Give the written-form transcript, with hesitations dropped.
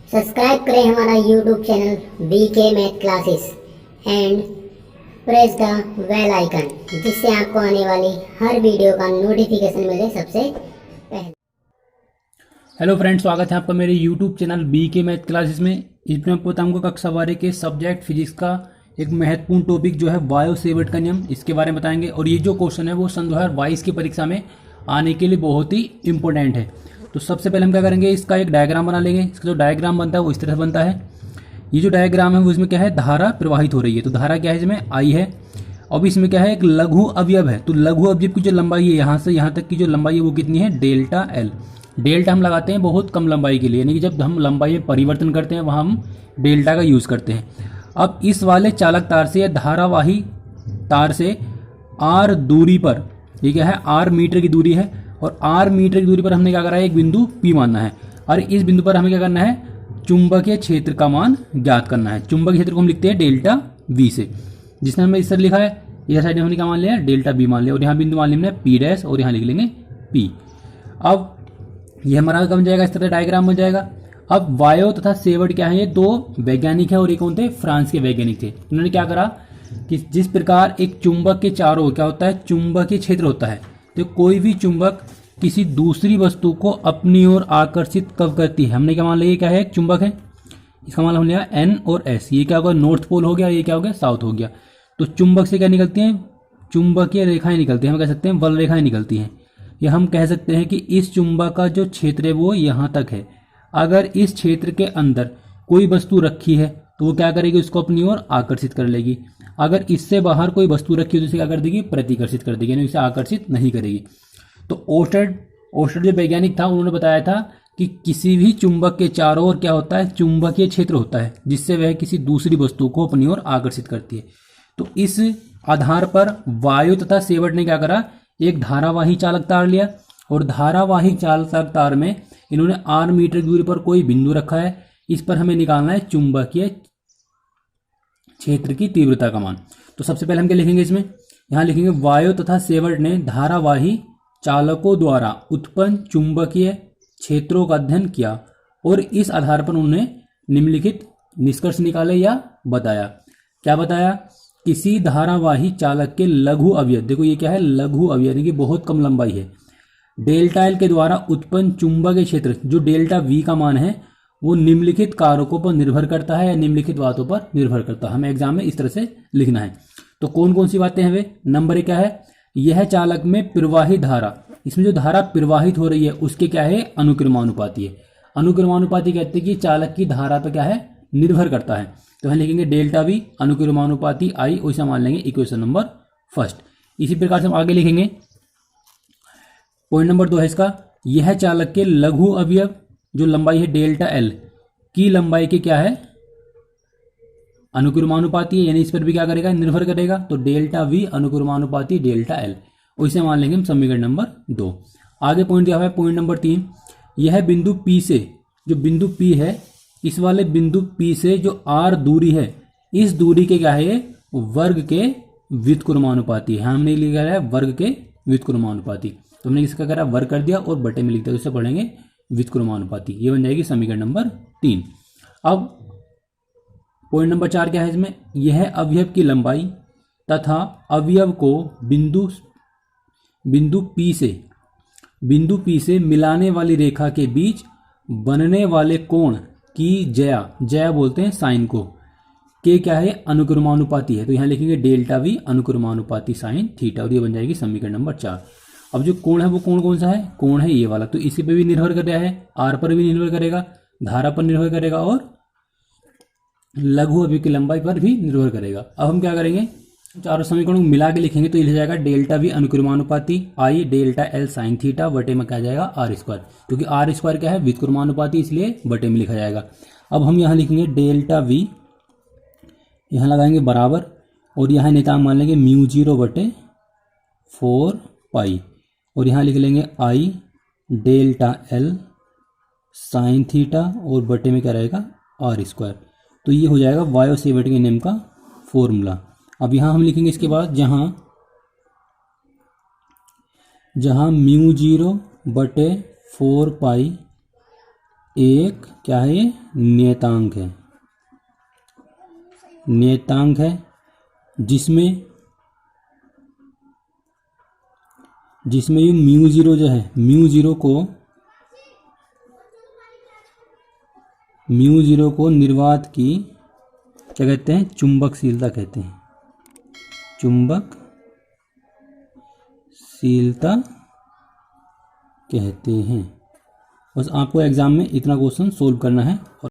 Subscribe करें हमारा YouTube channel BK math classes and press the bell icon, जिससे आपको आने वाली हर वीडियो का नोटिफिकेशन मिले सबसे पहले। हेलो फ्रेंड्स, स्वागत है आपका मेरे YouTube channel BK math classes में। इसमें आपको बताऊंगा कक्षा 12 के सब्जेक्ट फिजिक्स का एक महत्वपूर्ण टॉपिक जो है बायो सेवर्ट का नियम, इसके बारे में बताएंगे। और ये जो क्वेश्चन है वो सन 2022 की परीक्षा में आने के लिए बहुत ही इंपॉर्टेंट है। तो सबसे पहले हम क्या करेंगे, इसका एक डायग्राम बना लेंगे। इसका जो डायग्राम बनता है वो इस तरह से बनता है। ये जो डायग्राम है वो इसमें क्या है, धारा प्रवाहित हो रही है। तो धारा क्या है, इसमें I है। अब इसमें क्या है, एक लघु अवयव है। तो लघु अवयव की जो लंबाई है यहाँ से यहाँ तक की जो लंबाई है वो कितनी है, डेल्टा L। डेल्टा हम लगाते हैं बहुत कम लंबाई के लिए, यानी कि जब हम लंबाई में परिवर्तन करते हैं वहाँ हम डेल्टा का यूज़ करते हैं। अब इस वाले चालक तार से या धारावाही तार से R दूरी पर, ये क्या है, R मीटर की दूरी है, और R मीटर की दूरी पर हमने क्या करा है, एक बिंदु P मानना है। और इस बिंदु पर हमें क्या करना है, चुंबकीय क्षेत्र का मान ज्ञात करना है। चुंबकीय क्षेत्र को हम लिखते हैं डेल्टा V से, जिसने हमें इस तरह लिखा है। इधर साइड में हमने क्या मान लिया, डेल्टा B मान लिया, और यहाँ बिंदु मान लिया हमने P डैश, और यहाँ लिख लेंगे P। अब ये हमारा बन जाएगा, इस तरह डायग्राम बन जाएगा। अब वायो तथा सेवर्ट क्या है, ये दो वैज्ञानिक है और ये कौन थे, फ्रांस के वैज्ञानिक थे। उन्होंने क्या करा कि जिस प्रकार एक चुंबक के चारों ओर क्या होता है, चुंबकीय क्षेत्र होता है। तो कोई भी चुंबक किसी दूसरी वस्तु को अपनी ओर आकर्षित कब करती है, हमने क्या मान लिया, क्या है, एक चुंबक है। इसका मान हमने लिया N और S। ये क्या होगा, नॉर्थ पोल हो गया, ये क्या हो गया, साउथ हो गया। तो चुंबक से क्या निकलती हैं, चुंबकीय रेखाएं निकलती हैं, हम कह सकते हैं बल रेखाएं निकलती हैं। या हम कह सकते हैं कि इस चुंबक का जो क्षेत्र है वो यहाँ तक है। अगर इस क्षेत्र के अंदर कोई वस्तु रखी है तो वो क्या करेगी, उसको अपनी ओर आकर्षित कर लेगी। अगर इससे बाहर कोई वस्तु रखी है तो इसे क्या कर देगी, प्रतिकर्षित कर देगी, यानी इसे आकर्षित नहीं करेगी। तो ओस्टर्ड जो वैज्ञानिक था उन्होंने बताया था कि किसी भी चुंबक के चारों ओर क्या होता है, चुंबकीय क्षेत्र होता है, जिससे वह किसी दूसरी वस्तु को अपनी ओर आकर्षित करती है। तो इस आधार पर वायु तथा सेवर्ट ने क्या करा, एक धारावाही चालक तार लिया, और धारावाही चालक तार में इन्होंने R मीटर की दूरी पर कोई बिंदु रखा है। इस पर हमें निकालना है चुंबकीय क्षेत्र की तीव्रता का मान। तो सबसे पहले हम क्या लिखेंगे, इसमें यहाँ लिखेंगे वायु तथा सेवर्ट ने धारावाही चालकों द्वारा उत्पन्न चुंबकीय क्षेत्रों का अध्ययन किया, और इस आधार पर उन्होंने निम्नलिखित निष्कर्ष निकाले या बताया। क्या बताया, किसी धारावाही चालक के लघु अवयव, देखो ये क्या है, लघु अवयव, यानी कि बहुत कम लंबाई है, डेल्टा L के द्वारा उत्पन्न चुंबकीय क्षेत्र जो डेल्टा V का मान है वो निम्नलिखित कारकों पर निर्भर करता है या निम्नलिखित बातों पर निर्भर करता है। हमें एग्जाम में इस तरह से लिखना है। तो कौन कौन सी बातें हैं वे, नंबर 1 क्या है, यह चालक में प्रवाही धारा, इसमें जो धारा प्रवाहित हो रही है उसके क्या है, अनुक्रमानुपाती है। अनुक्रमानुपाती कहते हैं कि चालक की धारा पर क्या है, निर्भर करता है। तो हम लिखेंगे डेल्टा V अनुक्रमानुपाती I, वैसा मान लेंगे इक्वेशन नंबर फर्स्ट। इसी प्रकार से हम आगे लिखेंगे, पॉइंट नंबर 2 है इसका, यह चालक के लघु अवयव जो लंबाई है डेल्टा L की लंबाई के क्या है, अनुक्रमानुपाती है, यानी इस पर भी क्या करेगा, निर्भर करेगा। तो डेल्टा V अनुक्रमानुपाती डेल्टा L, वैसे मान लेंगे हम समीकरण नंबर 2। आगे पॉइंट दिया हुआ है, पॉइंट नंबर 3, यह बिंदु P से, जो बिंदु P है, इस वाले बिंदु P से जो R दूरी है, इस दूरी के क्या है, वर्ग के व्युत्क्रमानुपाती है। हमने लिखा है वर्ग के व्युत्क्रमानुपाती, तो हमने इसका करा वर्ग कर दिया और बटे में लिख दिया, उससे पढ़ेंगे व्युत्क्रमानुपाती। ये बन जाएगी समीकरण नंबर 3। अब पॉइंट नंबर 4 क्या है, इसमें यह अवयव की लंबाई तथा अवयव को बिंदु P से मिलाने वाली रेखा के बीच बनने वाले कोण की जया बोलते हैं साइन को, के क्या है, अनुक्रमानुपाती है। तो यहाँ लिखेंगे डेल्टा V अनुक्रमानुपाती साइन थीटा, और ये बन जाएगी समीकरण नंबर 4। अब जो कोण है वो कोण कौन सा है, कोण है ये वाला। तो इसी पे भी निर्भर कर रहा है, R पर भी निर्भर करेगा, धारा पर निर्भर करेगा, और लघु अवयव की लंबाई पर भी निर्भर करेगा। अब हम क्या करेंगे, चारों समीकरणों को मिला के लिखेंगे। तो ये जाएगा delta V अनुक्रमानुपाती I delta L sine theta, बटे में क्या जाएगा, R², क्योंकि R² क्या है, व्युत्क्रमानुपाती, इसलिए बटे में लिखा जाएगा। अब हम यहाँ लिखेंगे डेल्टा V, यहाँ लगाएंगे बराबर, और यहाँ नितांक मान लेंगे μ0/4π, और यहाँ लिख लेंगे I delta L sine theta, और बटे में क्या रहेगा, R²। तो ये हो जाएगा वायो सेवर्ट के नियम का फॉर्मूला। अब यहाँ हम लिखेंगे इसके बाद, जहाँ μ0/4π एक क्या है, ये नियतांक है, नियतांक है जिसमें ये म्यू जीरो जो है, म्यू जीरो को निर्वात की क्या कहते हैं, चुंबकशीलता कहते हैं, चुंबकशीलता कहते हैं। बस आपको एग्जाम में इतना क्वेश्चन सोल्व करना है।